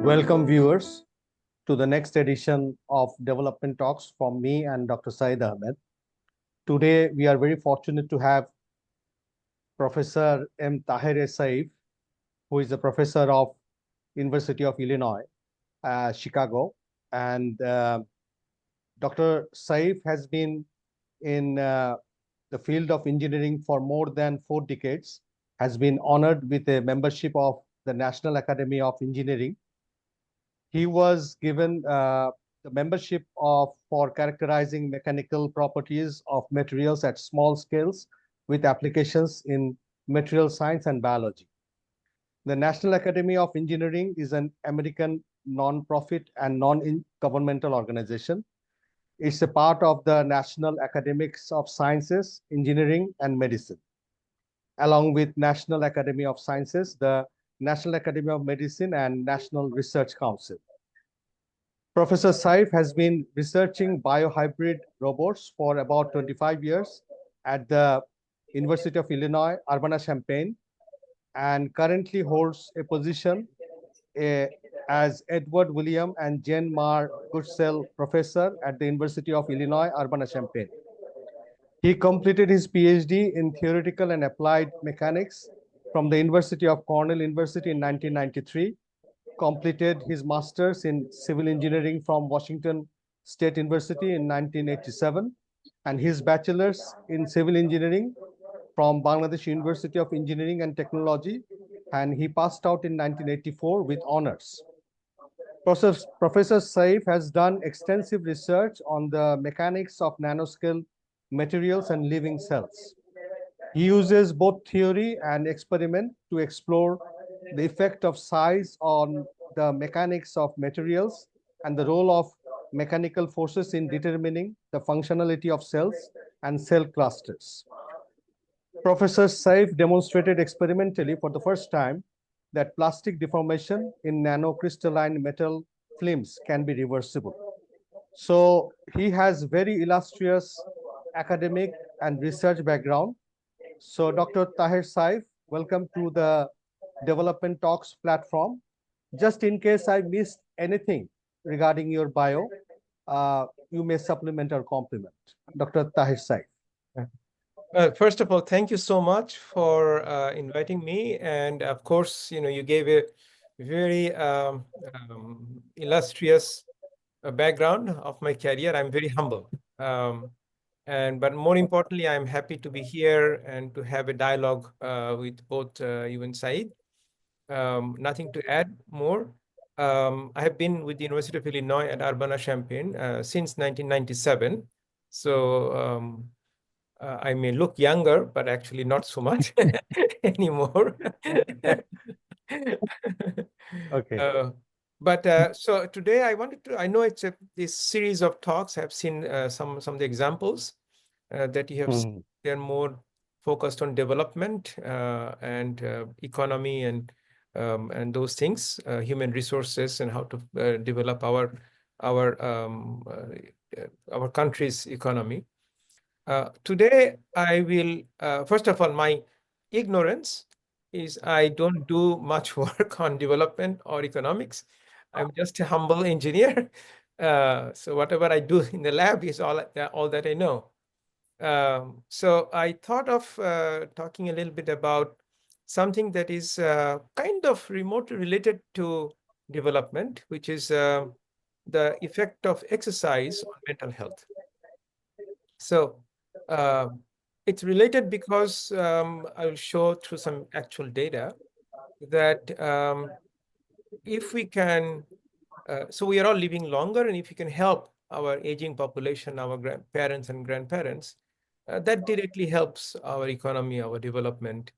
Welcome, viewers, to the next edition of Development Talks from me and Dr. Saeed Ahmed. Today, we are very fortunate to have Professor Taher A Saif, who is a professor of University of Illinois, Chicago. And Dr. Saif has been in the field of engineering for more than 4 decades, has been honored with a membership of the National Academy of Engineering. He was given the membership for characterizing mechanical properties of materials at small scales with applications in material science and biology. The National Academy of Engineering is an American non-profit and non-governmental organization. It's a part of the National Academies of Sciences, Engineering, and Medicine, along with National Academy of Sciences, the National Academy of Medicine, and National Research Council. Professor Saif has been researching biohybrid robots for about 25 years at the University of Illinois Urbana-Champaign and currently holds a position as Edward William and Jane Marr Gutgsell Professor at the University of Illinois Urbana-Champaign. He completed his PhD in theoretical and applied mechanics from the University of Cornell University in 1993, completed his master's in civil engineering from Washington State University in 1987, and his bachelor's in civil engineering from Bangladesh University of Engineering and Technology, and he passed out in 1984 with honors. Professor Saif has done extensive research on the mechanics of nanoscale materials and living cells. He uses both theory and experiment to explore the effect of size on the mechanics of materials and the role of mechanical forces in determining the functionality of cells and cell clusters. Professor Saif demonstrated experimentally for the first time that plastic deformation in nanocrystalline metal films can be reversible. So he has very illustrious academic and research background. So Dr. Taher Saif, welcome to the Development Talks platform. Just in case I missed anything regarding your bio, you may supplement or complement. Dr. Taher Saif. First of all, thank you so much for inviting me. And of course, you gave a very illustrious background of my career. I'm very humble. But more importantly, I'm happy to be here and to have a dialogue with both you and Said. Nothing to add more. I have been with the University of Illinois at Urbana-Champaign since 1997. So I may look younger, but actually not so much anymore. Okay. So today I know it's this series of talks. I've seen some of the examples that you have seen. They're more focused on development and economy and those things, human resources, and how to develop our country's economy. Today, I will, first of all, my ignorance is I don't do much work on development or economics. I'm just a humble engineer. So whatever I do in the lab is all that I know. So I thought of talking a little bit about something that is kind of remotely related to development, which is the effect of exercise on mental health. So it's related because I'll show through some actual data that if we can, so we are all living longer, and if we can help our aging population, our parents and grandparents, that directly helps our economy, our development,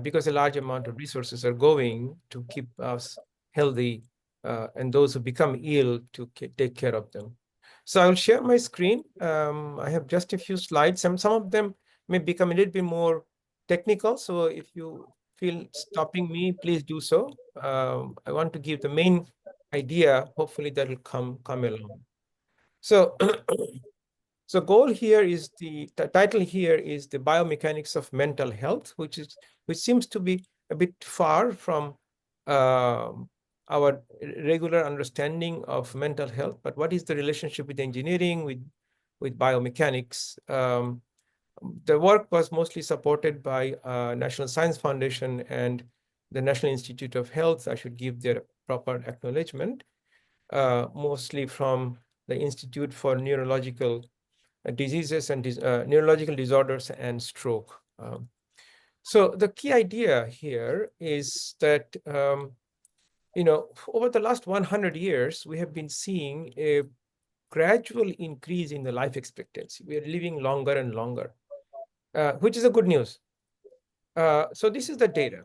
because a large amount of resources are going to keep us healthy and those who become ill to take care of them. So I'll share my screen. I have just a few slides. Some of them may become a little bit more technical. So if you feel stopping me, please do so. I want to give the main idea. Hopefully that will come along. So, so goal here is the title here is the biomechanics of mental health, which seems to be a bit far from our regular understanding of mental health, but what is the relationship with engineering, with biomechanics? The work was mostly supported by National Science Foundation and the National Institute of Health. I should give their proper acknowledgement, mostly from the Institute for Neurological Diseases and Neurological Disorders and Stroke. So the key idea here is that, over the last 100 years, we have been seeing a gradual increase in the life expectancy. We are living longer and longer, which is a good news. So this is the data.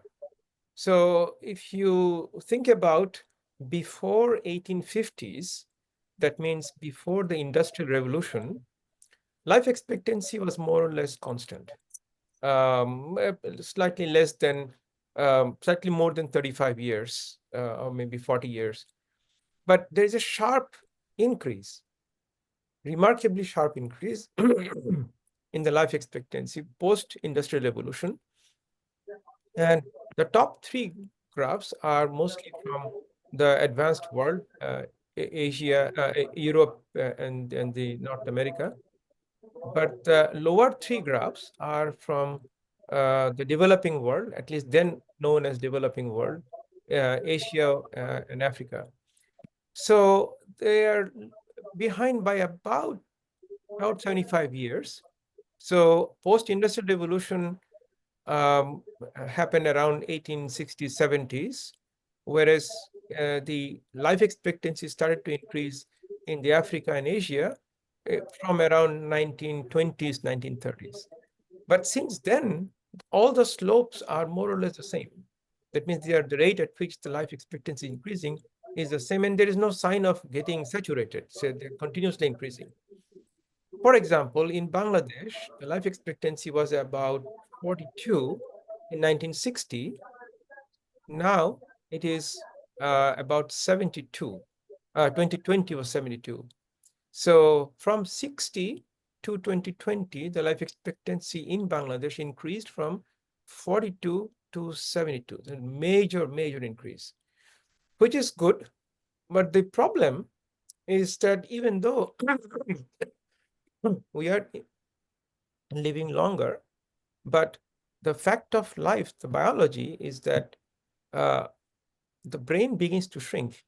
So if you think about before 1850s, that means before the Industrial Revolution, life expectancy was more or less constant, slightly less than, slightly more than 35 years, or maybe 40 years. But there is a sharp increase, remarkably sharp increase in the life expectancy post-Industrial Revolution. And the top three graphs are mostly from the advanced world, Asia, Europe, and the North America. But the lower three graphs are from the developing world, at least then known as developing world, Asia and Africa. So they are behind by about 75 years. So post-industrial revolution happened around 1860s, 70s, whereas the life expectancy started to increase in the Africa and Asia from around 1920s, 1930s. But since then, all the slopes are more or less the same. That means the rate at which the life expectancy is increasing is the same, and there is no sign of getting saturated. So they're continuously increasing. For example, in Bangladesh, the life expectancy was about 42 in 1960. Now it is about 72. 2020 was 72. So from 60 to 2020, the life expectancy in Bangladesh increased from 42 to 72. A major, major increase, which is good. But the problem is that even though we are living longer, but the fact of life, the biology, is that the brain begins to shrink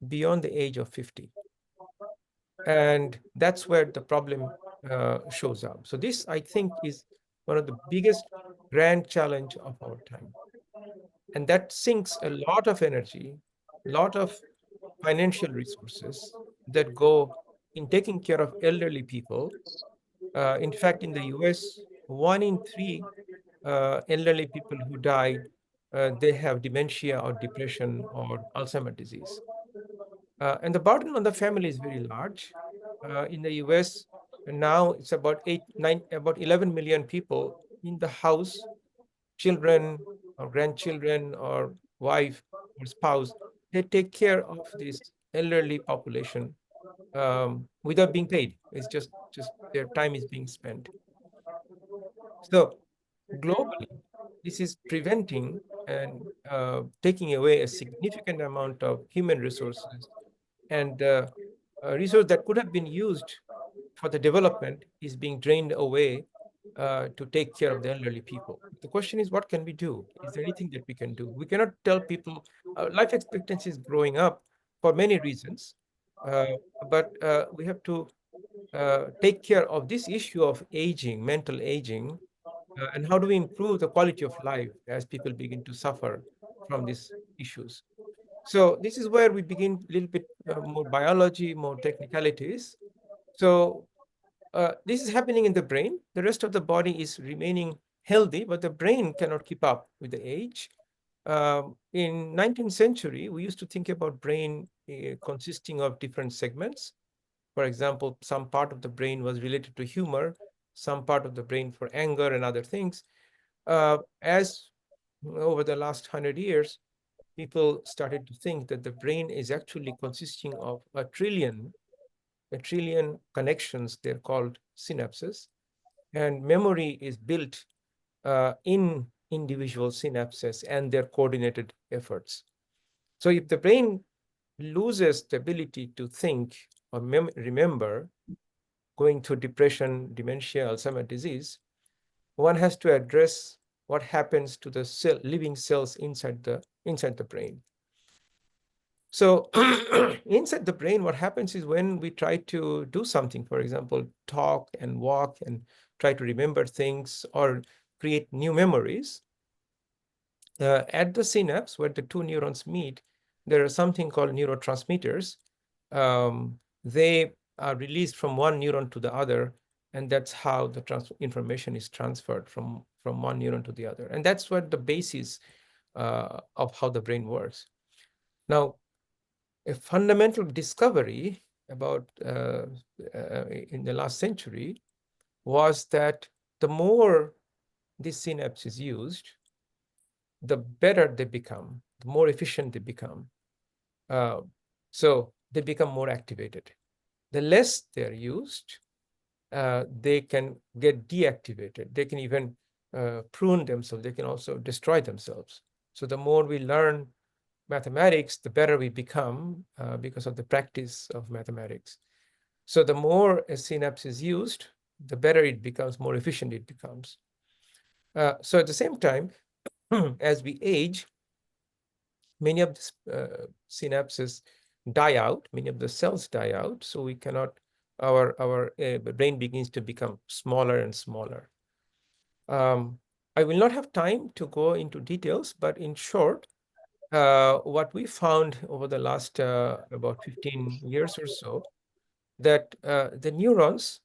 beyond the age of 50. And that's where the problem shows up. So this, I think, is one of the biggest grand challenge of our time. And that sinks a lot of energy, a lot of financial resources that go in taking care of elderly people. In fact, in the US, 1 in 3 elderly people who die, they have dementia or depression or Alzheimer's disease. And the burden on the family is very large. In the US, now it's about 11 million people in the house, children or grandchildren or wife or spouse. They take care of this elderly population without being paid. It's just their time is being spent. So globally, this is preventing and taking away a significant amount of human resources, and a resource that could have been used for the development is being drained away to take care of the elderly people. The question is, what can we do? Is there anything that we can do? We cannot tell people life expectancy is growing up for many reasons, but we have to take care of this issue of aging, mental aging, and how do we improve the quality of life as people begin to suffer from these issues. So this is where we begin a little bit more biology, more technicalities. So this is happening in the brain. The rest of the body is remaining healthy, but the brain cannot keep up with the age. In 19th century, we used to think about brain consisting of different segments. For example, some part of the brain was related to humor, some part of the brain for anger and other things. As over the last 100 years, people started to think that the brain is actually consisting of a trillion connections. They're called synapses, and memory is built in individual synapses and their coordinated efforts. So if the brain loses the ability to think or remember, going through depression, dementia, Alzheimer's disease, one has to address what happens to the living cells inside the brain. So inside the brain, what happens is when we try to do something, for example, talk and walk and try to remember things or create new memories, at the synapse where the two neurons meet, there are something called neurotransmitters. They are released from one neuron to the other, and that's how the information is transferred from one neuron to the other. And that's what the basis of how the brain works. Now, a fundamental discovery about in the last century was that the more this synapse is used, the better they become, the more efficient they become. So they become more activated. The less they're used, they can get deactivated. They can even prune themselves. They can also destroy themselves. So the more we learn mathematics, the better we become because of the practice of mathematics. So the more a synapse is used, the better it becomes, more efficient it becomes. So at the same time, as we age, many of the synapses die out, many of the cells die out, so we cannot, our brain begins to become smaller and smaller. I will not have time to go into details, but in short, what we found over the last about 15 years or so, that the neurons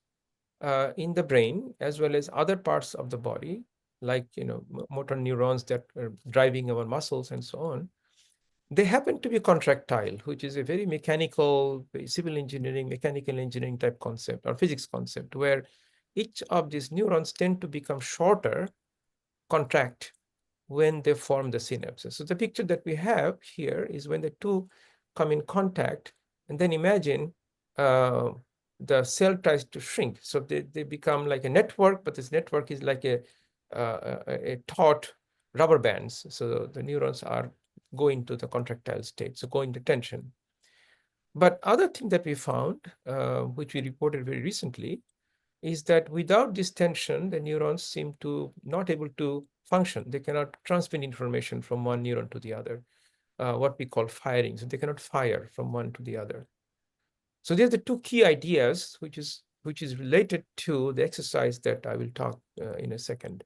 in the brain, as well as other parts of the body, like motor neurons that are driving our muscles and so on, they happen to be contractile, which is a very mechanical, civil engineering, mechanical engineering type concept or physics concept, where each of these neurons tend to become shorter, contract, when they form the synapses. So the picture that we have here is when the two come in contact, and then imagine the cell tries to shrink. So they become like a network, but this network is like a taut rubber bands. So the neurons are going to the contractile state, so going to tension. But other thing that we found, which we reported very recently, is that without this tension, the neurons seem to not able to function. They cannot transmit information from one neuron to the other, what we call firing. So they cannot fire from one to the other. So there's the two key ideas, which is related to the exercise that I will talk in a second.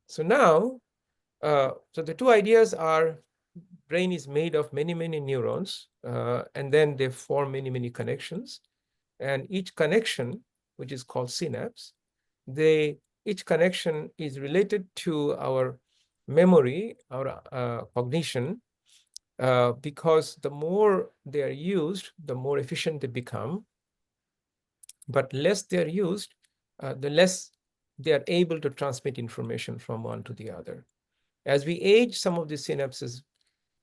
So now, so the two ideas are brain is made of many, many neurons, and then they form many, many connections. And each connection, which is called synapse, each connection is related to our memory, our cognition, because the more they are used, the more efficient they become. But less they are used, the less they are able to transmit information from one to the other. As we age, some of the synapses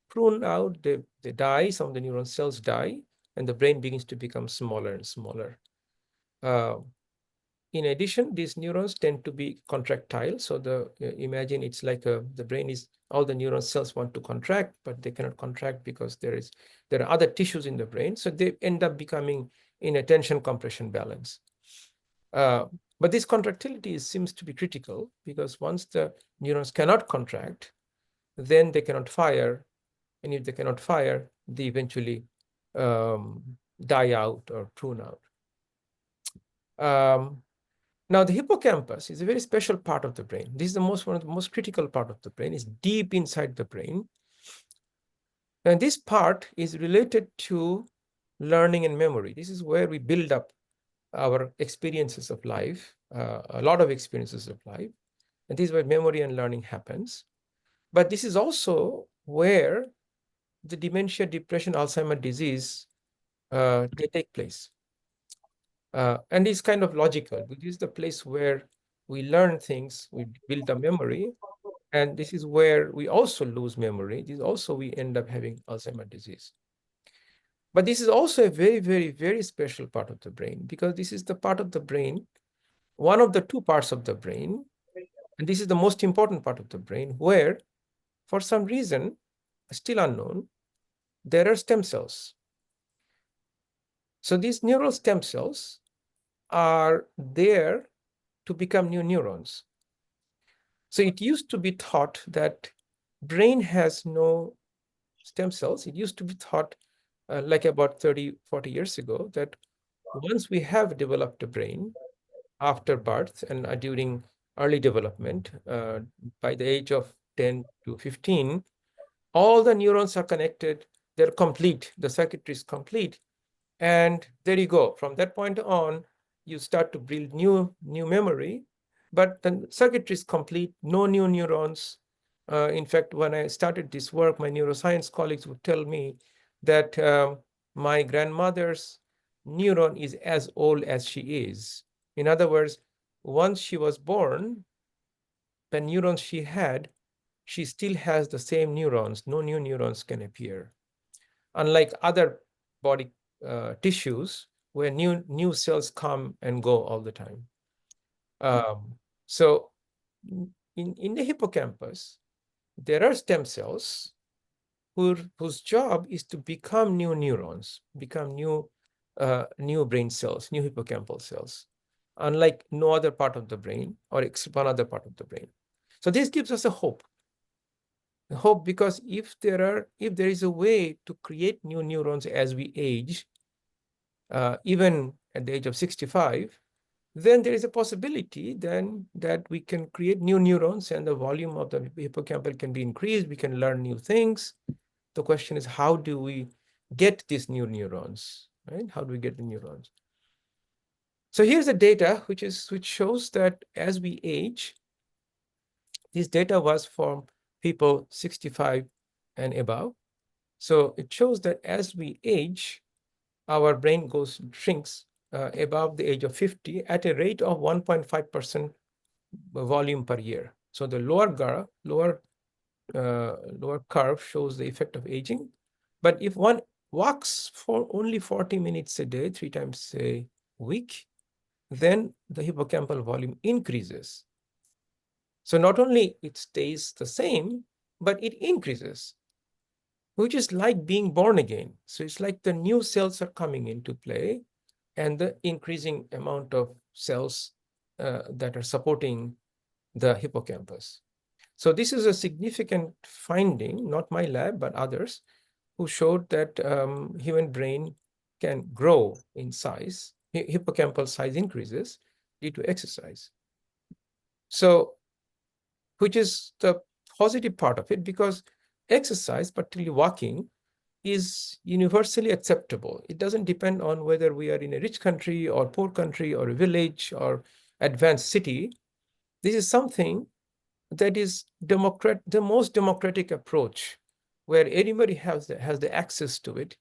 prune out, they die, some of the neuron cells die, and the brain begins to become smaller and smaller. In addition, these neurons tend to be contractile. So imagine it's like the brain is, all the neuron cells want to contract, but they cannot contract because there are other tissues in the brain. So they end up becoming in a tension compression balance. But this contractility seems to be critical because once the neurons cannot contract, then they cannot fire. And if they cannot fire, they eventually die out or prune out. Now, the hippocampus is a very special part of the brain. This is one of the most critical part of the brain. It's deep inside the brain. And this part is related to learning and memory. This is where we build up our experiences of life, a lot of experiences of life. And this is where memory and learning happens. But this is also where the dementia, depression, Alzheimer's disease, they take place. And it's kind of logical. This is the place where we learn things, we build a memory, and this is where we also lose memory. This is also we end up having Alzheimer's disease. But this is also a very, very, very special part of the brain because this is the part of the brain, one of the two parts of the brain, and this is the most important part of the brain where, for some reason, still unknown, there are stem cells. So these neural stem cells are there to become new neurons. So it used to be thought that brain has no stem cells. It used to be thought like about 30, 40 years ago that once we have developed a brain after birth and during early development, by the age of 10 to 15, all the neurons are connected, they're complete, the circuitry is complete. And there you go. From that point on, you start to build new memory, but the circuitry is complete, no new neurons. In fact, when I started this work, my neuroscience colleagues would tell me that my grandmother's neuron is as old as she is. In other words, once she was born, the neurons she had, she still has the same neurons. No new neurons can appear. Unlike other body tissues where new cells come and go all the time. So in the hippocampus, there are stem cells whose job is to become new neurons, become new brain cells, new hippocampal cells, unlike no other part of the brain or one other part of the brain. So this gives us a hope. A hope because if there is a way to create new neurons as we age, even at the age of 65, then there is a possibility then that we can create new neurons and the volume of the hippocampal can be increased. We can learn new things. The question is, how do we get these new neurons, right? How do we get the neurons? So here's the data which shows that as we age, this data was for people 65 and above. So it shows that as we age, our brain shrinks above the age of 50 at a rate of 1.5% volume per year. So the lower curve shows the effect of aging. But if one walks for only 40 minutes a day, 3 times a week, then the hippocampal volume increases. So not only it stays the same, but it increases, which is like being born again. So it's like the new cells are coming into play and the increasing amount of cells that are supporting the hippocampus. So this is a significant finding, not my lab, but others, who showed that human brain can grow in size, hippocampal size increases due to exercise. So, which is the positive part of it, because exercise, particularly walking, is universally acceptable. It doesn't depend on whether we are in a rich country or poor country or a village or advanced city. This is something that is the most democratic approach, where anybody has the access to it.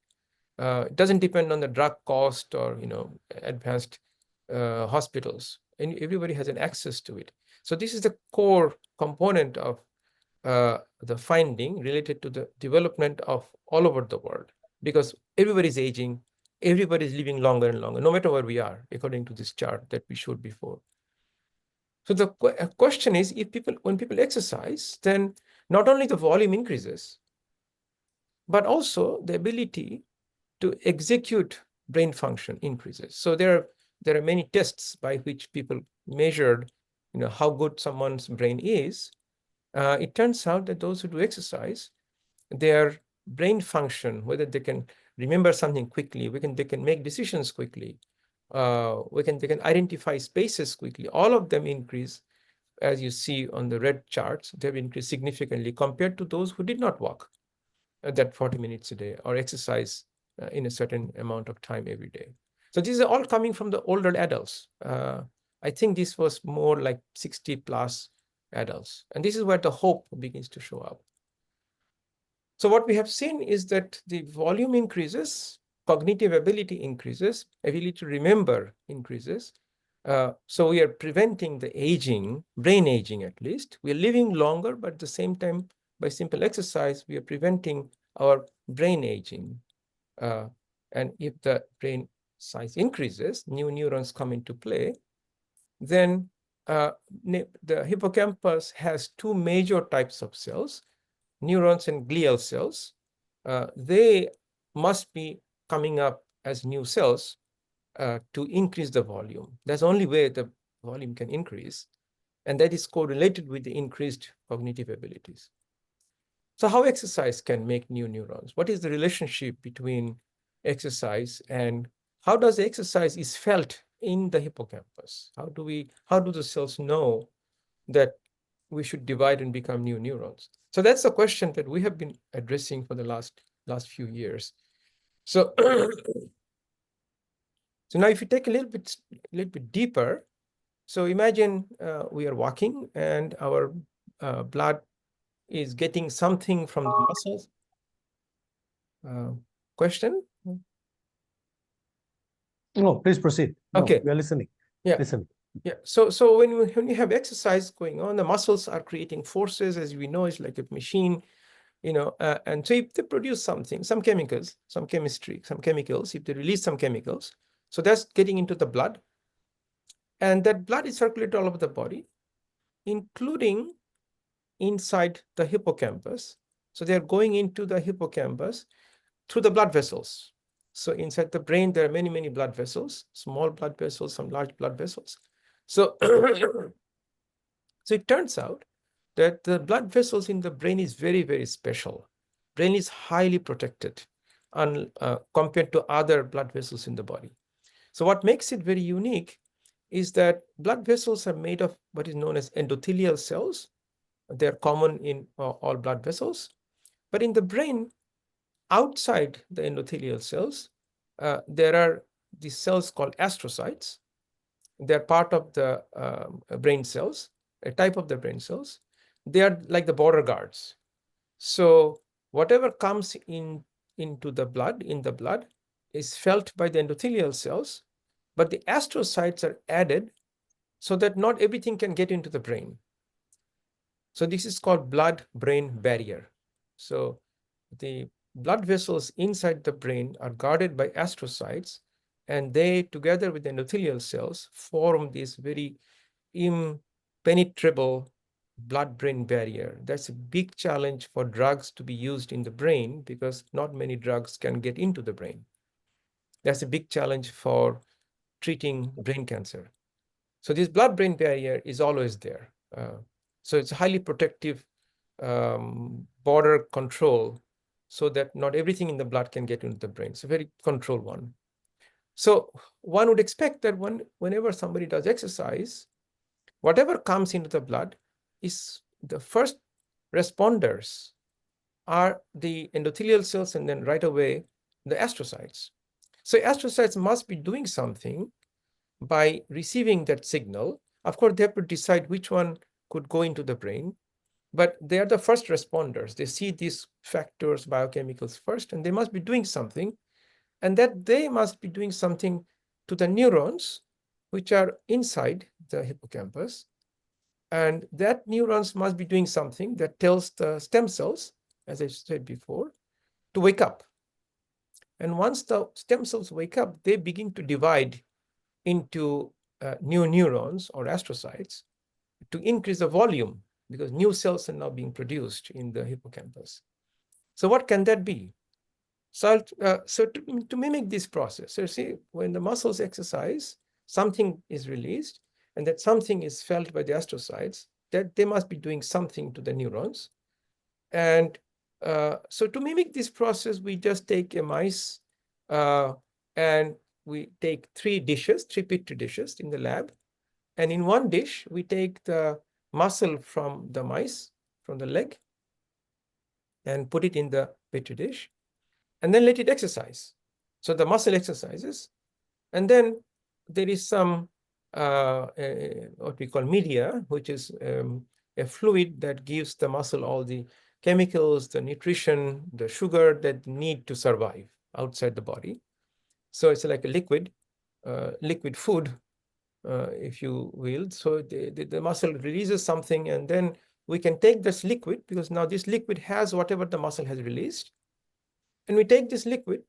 It doesn't depend on the drug cost or advanced hospitals, and everybody has an access to it. So this is the core component of the finding related to the development of all over the world, because everybody is aging, everybody is living longer and longer, no matter where we are, according to this chart that we showed before. So the question is, when people exercise, then not only the volume increases, but also the ability to execute brain function increases. So there are many tests by which people measured, how good someone's brain is. It turns out that those who do exercise, their brain function, whether they can remember something quickly, they can make decisions quickly, they can identify spaces quickly. All of them increase, as you see on the red charts. They've increased significantly compared to those who did not walk that 40 minutes a day or exercise in a certain amount of time every day. So these are all coming from the older adults. I think this was more like 60 plus adults. And this is where the hope begins to show up. So what we have seen is that the volume increases, cognitive ability increases, ability to remember increases. So we are preventing the aging, brain aging at least. We are living longer, but at the same time, by simple exercise, we are preventing our brain aging. And if the brain size increases, new neurons come into play, then the hippocampus has 2 major types of cells, neurons and glial cells. They must be coming up as new cells to increase the volume. That's the only way the volume can increase. And that is correlated with the increased cognitive abilities. So how exercise can make new neurons? What is the relationship between exercise and how does the exercise is felt in the hippocampus? How do the cells know that we should divide and become new neurons? So that's the question that we have been addressing for the last few years. So, so now if you take a little bit deeper, so imagine we are walking and our blood is getting something from the muscles. Question? No, please proceed. No, Okay. we are listening. Yeah. Listen. Yeah. So when you have exercise going on, the muscles are creating forces, as we know, it's like a machine, and so if they produce something, some chemicals, some chemistry, some chemicals, if they release some chemicals, so that's getting into the blood, and that blood is circulated all over the body, including inside the hippocampus. So they're going into the hippocampus through the blood vessels. So inside the brain, there are many, many blood vessels, small blood vessels, some large blood vessels. So, so it turns out that the blood vessels in the brain is very, very special. Brain is highly protected compared to other blood vessels in the body. So what makes it very unique is that blood vessels are made of what is known as endothelial cells. They're common in all blood vessels. But in the brain, outside the endothelial cells, there are these cells called astrocytes. They're part of the brain cells, a type of the brain cells. They are like the border guards. So whatever comes into the blood, is felt by the endothelial cells, but the astrocytes are added so that not everything can get into the brain. So this is called blood-brain barrier. So the blood vessels inside the brain are guarded by astrocytes, and they, together with endothelial cells, form this very impenetrable blood-brain barrier. That's a big challenge for drugs to be used in the brain because not many drugs can get into the brain. That's a big challenge for treating brain cancer. So this blood-brain barrier is always there. So it's a highly protective border control so that not everything in the blood can get into the brain. It's a very controlled one. So one would expect that whenever somebody does exercise, whatever comes into the blood is the first responders are the endothelial cells and then right away the astrocytes. So astrocytes must be doing something by receiving that signal. Of course, they have to decide which one could go into the brain, but they are the first responders. They see these factors, biochemicals first, and they must be doing something, and that they must be doing something to the neurons, which are inside the hippocampus. And that neurons must be doing something that tells the stem cells, as I said before, to wake up. And once the stem cells wake up, they begin to divide into new neurons or astrocytes to increase the volume because new cells are now being produced in the hippocampus. So what can that be? So to mimic this process, so see, when the muscles exercise, something is released, and that something is felt by the astrocytes, that they must be doing something to the neurons. And so to mimic this process, we just take a mice and we take three petri dishes in the lab. And in one dish, we take the muscle from the mice, from the leg, and put it in the petri dish, and then let it exercise. So the muscle exercises, and then there is some what we call media, which is a fluid that gives the muscle all the chemicals, the nutrition, the sugar that need to survive outside the body. So it's like a liquid food, if you will. So the muscle releases something, and then we can take this liquid, because now this liquid has whatever the muscle has released, and we take this liquid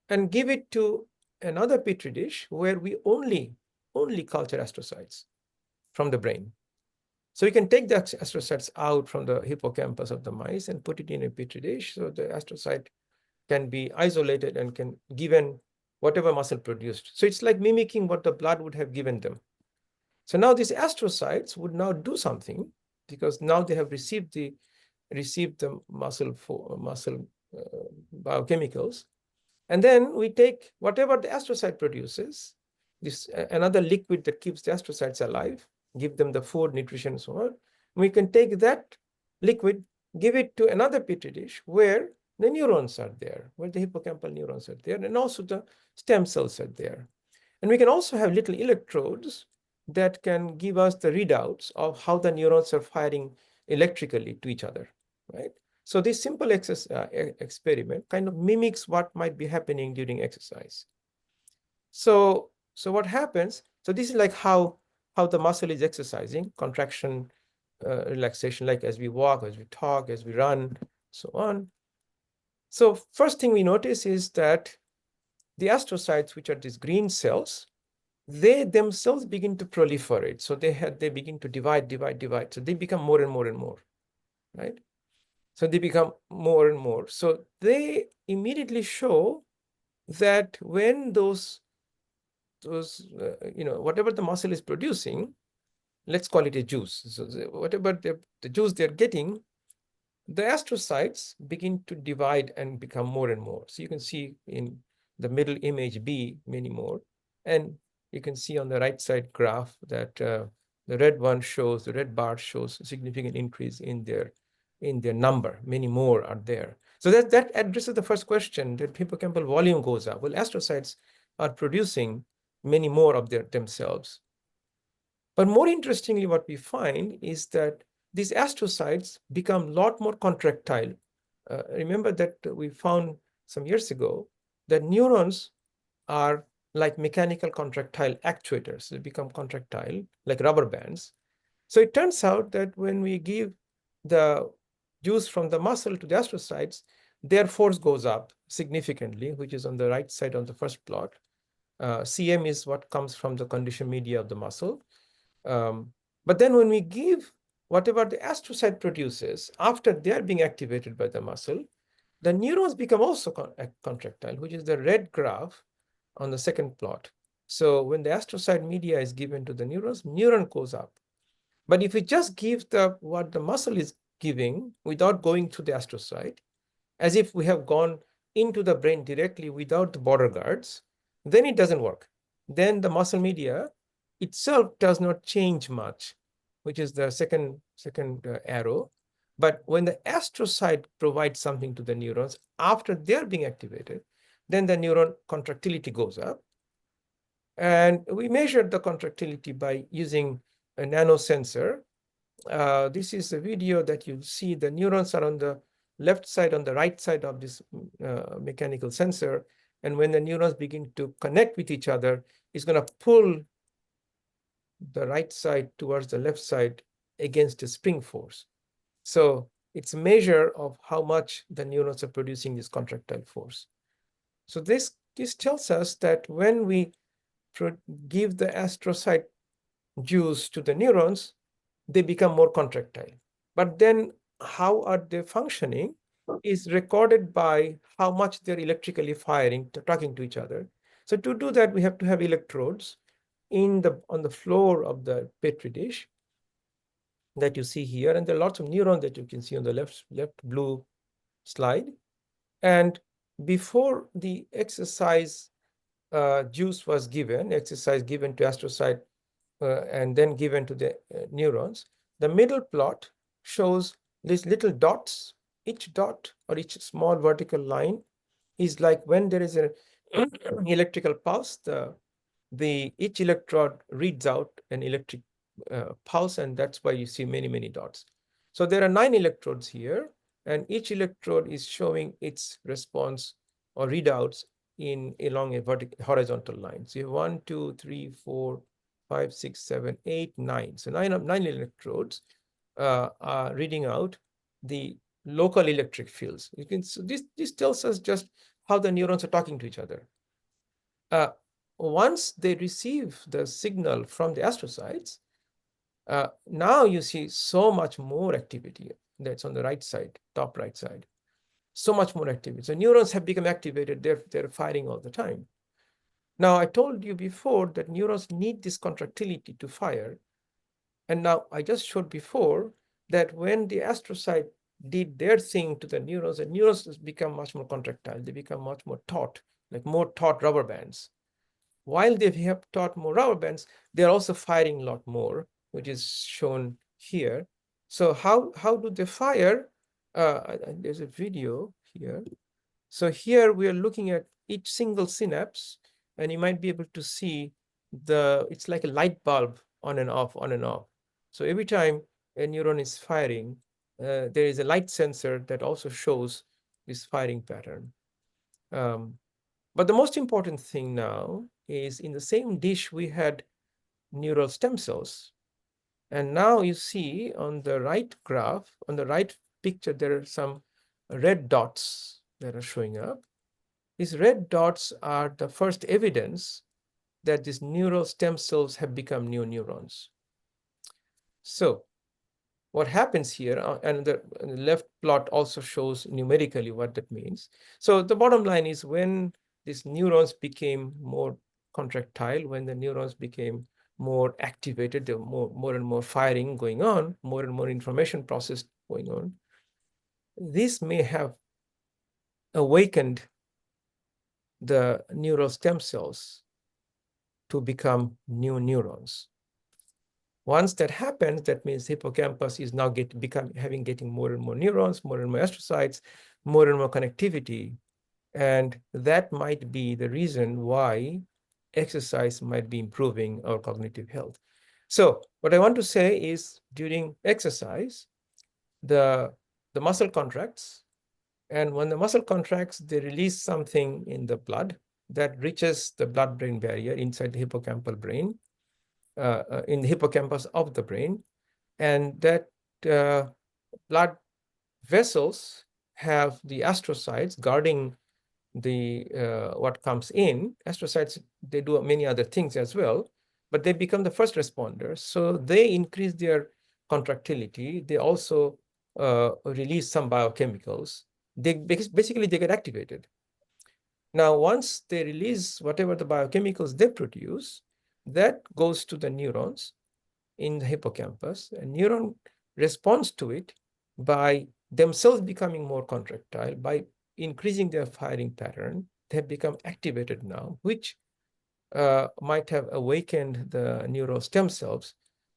and give it to another petri dish where we only culture astrocytes from the brain. So we can take the astrocytes out from the hippocampus of the mice and put it in a petri dish. So the astrocyte can be isolated and can given whatever muscle produced. So it's like mimicking what the blood would have given them. So now these astrocytes would now do something, because now they have received the muscle biochemicals, and then we take whatever the astrocyte produces, this another liquid that keeps the astrocytes alive, give them the food, nutrition, and so on. We can take that liquid, give it to another petri dish where the neurons are there, where the hippocampal neurons are there, and also the stem cells are there. And we can also have little electrodes that can give us the readouts of how the neurons are firing electrically to each other, right? So this simple experiment kind of mimics what might be happening during exercise. So what happens? So this is like how the muscle is exercising, contraction, relaxation, like as we walk, as we talk, as we run, so on. So first thing we notice is that the astrocytes, which are these green cells, they themselves begin to proliferate. So they begin to divide. So they become more and more and more, right? So they become more and more. So they immediately show that when those whatever the muscle is producing, let's call it a juice. So whatever the juice they're getting, the astrocytes begin to divide and become more and more. So you can see in the middle image B many more, and you can see on the right side graph that the red bar shows a significant increase in their number. Many more are there. So that addresses the first question, that hippocampal volume goes up. Well, astrocytes are producing many more of themselves. But more interestingly, what we find is that these astrocytes become a lot more contractile. Remember that we found some years ago that neurons are like mechanical contractile actuators. They become contractile, like rubber bands. So it turns out that when we give the juice from the muscle to the astrocytes, their force goes up significantly, which is on the right side on the first plot. CM is what comes from the conditioned media of the muscle. But then when we give whatever the astrocyte produces after they are being activated by the muscle, the neurons become also contractile, which is the red graph on the second plot. So when the astrocyte media is given to the neurons, neuron goes up. But if we just give what the muscle is giving without going to the astrocyte, as if we have gone into the brain directly without the border guards, then it doesn't work. Then the muscle media itself does not change much, which is the second arrow. But when the astrocyte provides something to the neurons after they're being activated, then the neuron contractility goes up. And we measured the contractility by using a nanosensor. This is a video that you see the neurons are on the left side, on the right side of this mechanical sensor. And when the neurons begin to connect with each other, it's going to pull the right side towards the left side against a spring force. So it's a measure of how much the neurons are producing this contractile force. So this tells us that when we give the astrocyte juice to the neurons, they become more contractile. But then how are they functioning is recorded by how much they're electrically firing, talking to each other. So to do that, we have to have electrodes on the floor of the petri dish that you see here. And there are lots of neurons that you can see on the left blue slide. And before the exercise juice was given, exercise given to astrocyte and then given to the neurons, the middle plot shows these little dots. Each dot or each small vertical line is like when there is an electrical pulse, each electrode reads out an electric pulse, and that's why you see many dots. So there are 9 electrodes here, and each electrode is showing its response or readouts along a horizontal line. So you have 1, 2, 3, 4, 5, 6, 7, 8, 9. So nine electrodes are reading out the local electric fields. So this tells us just how the neurons are talking to each other. Once they receive the signal from the astrocytes, now you see so much more activity that's on the right side, top right side. so much more activity. So neurons have become activated. They're firing all the time. Now, I told you before that neurons need this contractility to fire. And now I just showed before that when the astrocyte did their thing to the neurons become much more contractile. They become much more taut, like more taut rubber bands. While they have taut more rubber bands, they're also firing a lot more, which is shown here. So how do they fire? There's a video here. So here we are looking at each single synapse, and you might be able to see it's like a light bulb on and off, on and off. So every time a neuron is firing, there is a light sensor that also shows this firing pattern. But the most important thing now is in the same dish we had neural stem cells. And now you see on the right graph, on the right picture, there are some red dots that are showing up. These red dots are the first evidence that these neural stem cells have become new neurons. So what happens here, and the left plot also shows numerically what that means. So the bottom line is when these neurons became more contractile, when the neurons became more activated, there were more and more firing going on, more and more information process going on. This may have awakened the neural stem cells to become new neurons. Once that happens, that means hippocampus is now getting more and more neurons, more and more astrocytes, more and more connectivity. And that might be the reason why exercise might be improving our cognitive health. So what I want to say is during exercise, the muscle contracts. And when the muscle contracts, they release something in the blood that reaches the blood-brain barrier inside the hippocampal brain, in the hippocampus of the brain. And that blood vessels have the astrocytes guarding the what comes in. Astrocytes, they do many other things as well, but they become the first responders. So they increase their contractility. They also release some biochemicals. Basically, they get activated. Now, once they release whatever the biochemicals they produce, that goes to the neurons in the hippocampus. A neuron responds to it by themselves becoming more contractile, by increasing their firing pattern. They have become activated now, which might have awakened the neural stem cells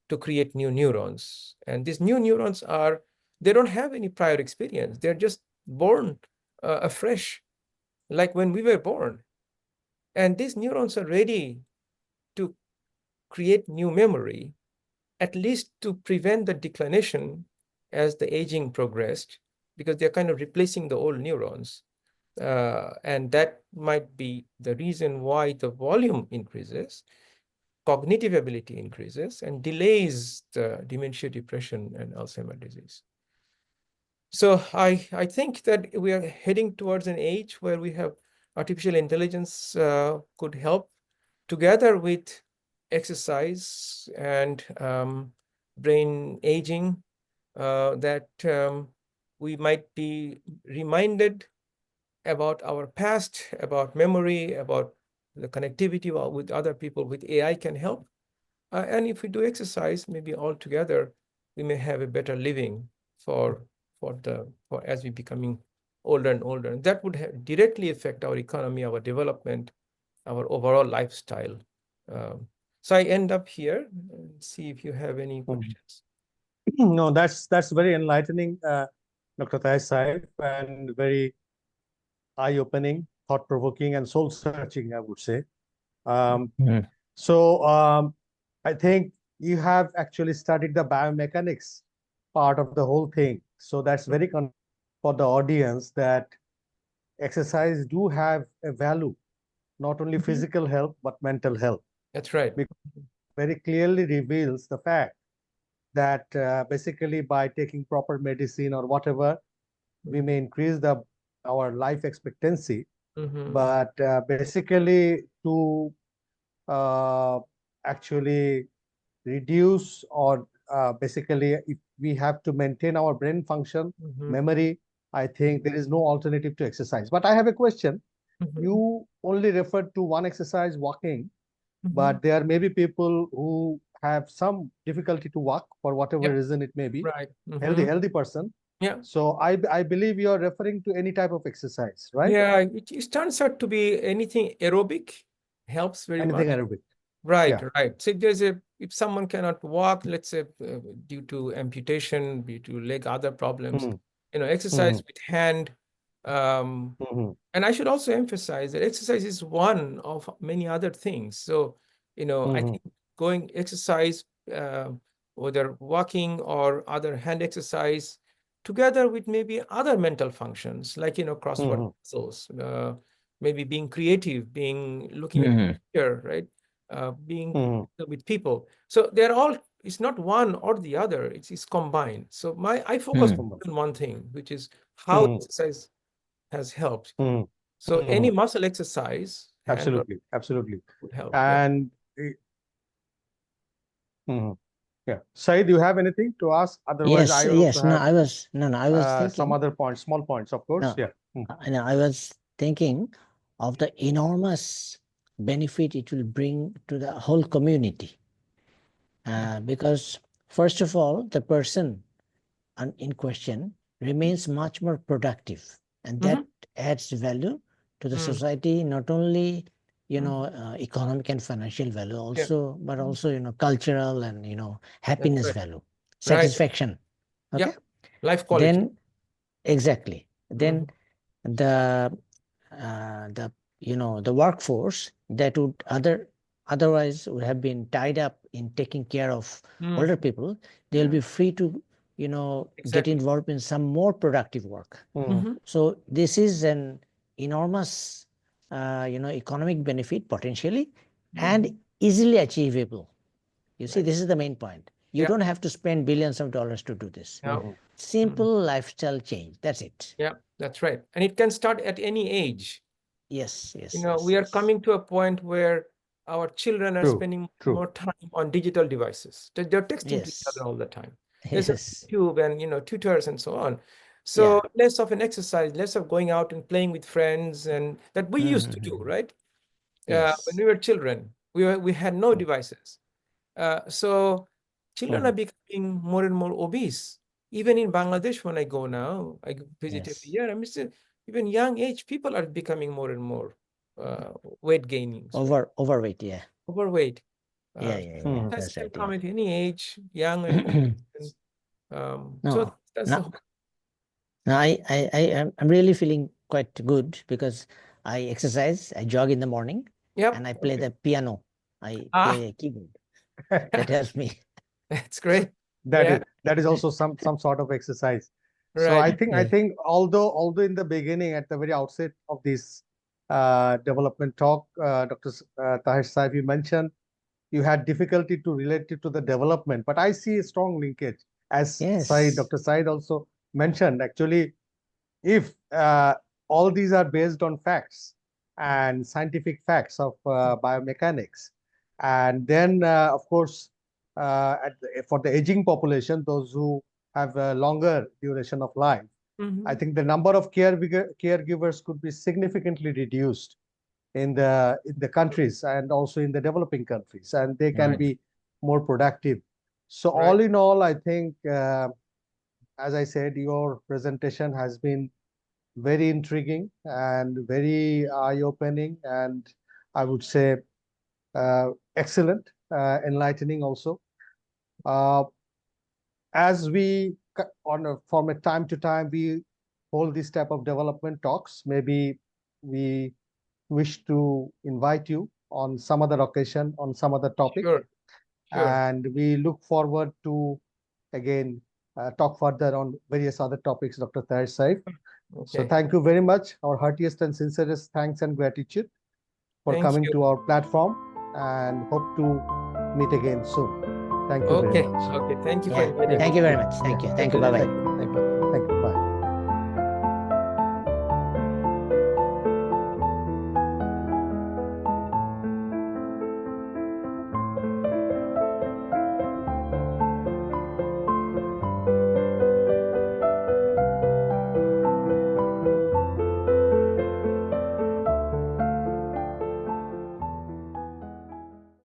to create new neurons. And these new neurons they don't have any prior experience. They're just born afresh, like when we were born. And these neurons are ready to create new memory, at least to prevent the declination as the aging progressed, because they're kind of replacing the old neurons. And that might be the reason why the volume increases, cognitive ability increases, and delays the dementia, depression, and Alzheimer's disease. So I think that we are heading towards an age where we have artificial intelligence could help together with exercise and brain aging, that we might be reminded about our past, about memory, about the connectivity with other people with AI can help. And if we do exercise, maybe all together, we may have a better living for as we becoming older and older. And that would directly affect our economy, our development, our overall lifestyle. So I end up here and see if you have any questions. No, that's very enlightening, Dr. Taher Saif, and very eye-opening, thought-provoking, and soul-searching, I would say. So I think you have actually studied the biomechanics part of the whole thing. So that's very for the audience that exercise do have a value, not only physical health, but mental health. That's right. Because very clearly reveals the fact that basically by taking proper medicine or whatever, we may increase our life expectancy. But basically to actually reduce or basically if we have to maintain our brain function, memory, I think there is no alternative to exercise. But I have a question. Mhm. You only referred to one exercise, walking, Mhm. but there may be people who have some difficulty to walk for whatever Yep. reason it may be, Right. healthy person. Yeah. So I believe you are referring to any type of exercise, right? Yeah, it turns out to be anything aerobic helps very Anything much. aerobic. Right, Yeah. right. So if someone cannot walk, let's say due to amputation, due to leg other problems, Hmm. exercise Hmm. with hand. Um, Hmm. and I should also emphasize that exercise is one of many other things. So, I Hmm. think going exercise, whether walking or other hand exercise, together with maybe other mental functions like, crossword Hmm. puzzles, maybe being creative, looking at Mhm. nature, right? Being Hmm. with people. So they're all, it's not one or the other, it's combined. So I focus Mhm. on one thing, which is how Hmm. exercise has helped. Hmm. So Hmm. any muscle exercise, hand or Absolutely. Absolutely. would help. Yeah. And mhm. Yeah. Said, you have anything to ask? Otherwise, Yes, I will also yes. No, have I was no, no. I was some thinking. other points, small points, of course. No, Yeah. Mm. I was thinking of the enormous benefit it will bring to the whole community. Because first of all, the person in question remains much more productive, and that Mhm. adds value to the Mm. society. Not only Mhm. economic and financial value, Yeah, also, but also cultural and that's happiness right. value, Right. satisfaction. Okay, Yep. Life quality. then exactly. Mhm. Then the the the workforce that would otherwise would have been tied up in taking care of Mm. older people, they'll Yeah, be free to get exactly. involved in some more productive work. Mm. Mhm. So this is an enormous economic benefit potentially, and Mhm. easily achievable. You see, Right. this is the main point. You Yeah. don't have to spend billions of dollars to do this. Yeah. Mhm. Mhm. Simple lifestyle change, that's it. Yeah, that's right. And it can start at any age. Yes, yes, yes, We are yes. coming to a point where our children are True. spending True. more time on digital devices. They're texting to each other Yes. all the time. There's a Yes. YouTube and tutors and so on. So Yeah. less of an exercise, less of going out and playing with friends, and that we used to do, Mm-hmm. right? When Yes. we were children, we had no Mm. devices. So children are Mhm. becoming more and more obese. Even in Bangladesh, when I go now, I visit every Yes. year. I mean, even young age people are becoming more and more uh, weight gaining. So Overweight. Yeah. overweight. Yeah. Uh, Yeah. Yeah. Mhm. Exercise That's can right. come Yeah. at any age, young and old. And, so No. that's the No. whole. No. I'm really feeling quite good because I exercise. I jog in the morning, Yep. and I play Okay. the piano. I Ah, play a keyboard. That helps me. that's great. That Yeah. is also some sort of exercise. So Right. I Yeah. think although in the beginning, at the very outset of this development talk, Dr. Taher Saif, you mentioned you had difficulty to relate it to the development, but I see a strong linkage. As Yes. Dr. Said also mentioned, actually, if all these are based on facts and scientific facts of biomechanics, and then of course for the aging population, those who have a longer duration of life, I Mhm. think the number of caregivers could be significantly reduced in the countries and also in the developing countries, and they can Right. Mhm. be more productive. So Right. all in all, I think, as I said, your presentation has been very intriguing and very eye-opening, and I would say excellent, enlightening also. Uh, as we from a time to time we hold this type of development talks, maybe we wish to invite you on some other occasion on some other topic, Sure. Sure. and we look forward to again talk further on various other topics, Dr. Tahir Saif. So Okay. thank you very much. Our heartiest and sincerest thanks and gratitude for Thank coming you. to our platform, and hope to meet again soon. Thank you very Okay. much. Okay. Thank you for Yeah. inviting Thank me. you very Yeah, much. yeah. Thank you. Have a Thank you. good Bye day. bye. Thank you. Thank you.